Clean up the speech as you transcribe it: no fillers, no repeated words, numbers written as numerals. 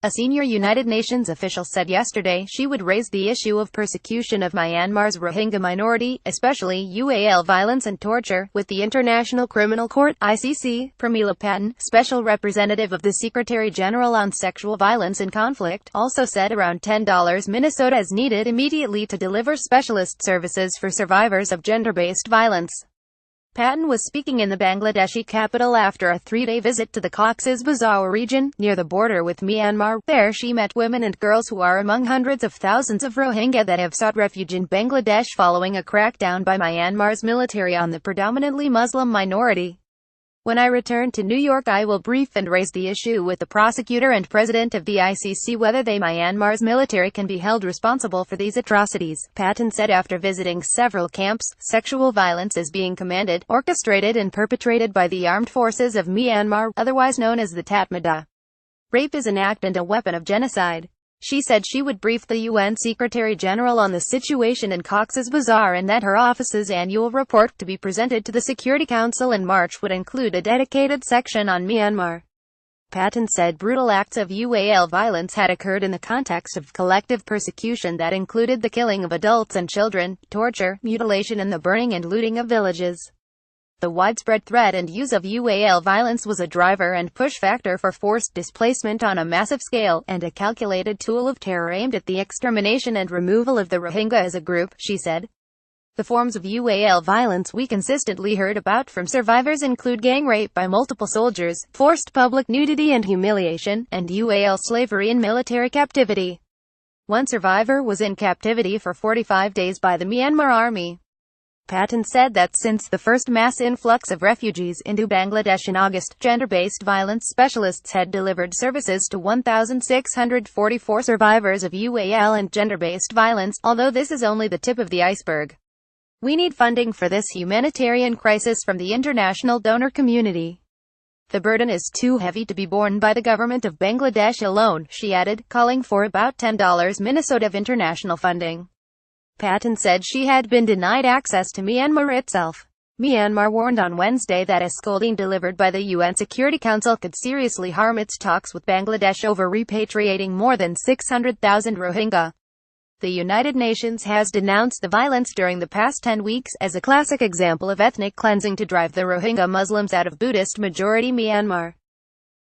A senior United Nations official said yesterday she would raise the issue of persecution of Myanmar's Rohingya minority, especially UAL violence and torture, with the International Criminal Court (ICC). Pramila Patten, special representative of the Secretary-General on Sexual Violence in Conflict, also said around $10 Minnesota is needed immediately to deliver specialist services for survivors of gender-based violence. Patten was speaking in the Bangladeshi capital after a three-day visit to the Cox's Bazar region, near the border with Myanmar. There she met women and girls who are among hundreds of thousands of Rohingya that have sought refuge in Bangladesh following a crackdown by Myanmar's military on the predominantly Muslim minority. When I return to New York, I will brief and raise the issue with the prosecutor and president of the ICC whether Myanmar's military can be held responsible for these atrocities, Patten said after visiting several camps. Sexual violence is being commanded, orchestrated and perpetrated by the armed forces of Myanmar, otherwise known as the Tatmadaw. Rape is an act and a weapon of genocide. She said she would brief the UN Secretary-General on the situation in Cox's Bazar and that her office's annual report to be presented to the Security Council in March would include a dedicated section on Myanmar. Patten said brutal acts of UAL violence had occurred in the context of collective persecution that included the killing of adults and children, torture, mutilation and the burning and looting of villages. The widespread threat and use of UAL violence was a driver and push factor for forced displacement on a massive scale, and a calculated tool of terror aimed at the extermination and removal of the Rohingya as a group, she said. The forms of UAL violence we consistently heard about from survivors include gang rape by multiple soldiers, forced public nudity and humiliation, and UAL slavery in military captivity. One survivor was in captivity for 45 days by the Myanmar army. Patten said that since the first mass influx of refugees into Bangladesh in August, gender-based violence specialists had delivered services to 1,644 survivors of UAL and gender-based violence, although this is only the tip of the iceberg. We need funding for this humanitarian crisis from the international donor community. The burden is too heavy to be borne by the government of Bangladesh alone, she added, calling for about $10 Minnesota of international funding. Patten said she had been denied access to Myanmar itself. Myanmar warned on Wednesday that a scolding delivered by the UN Security Council could seriously harm its talks with Bangladesh over repatriating more than 600,000 Rohingya. The United Nations has denounced the violence during the past 10 weeks as a classic example of ethnic cleansing to drive the Rohingya Muslims out of Buddhist-majority Myanmar.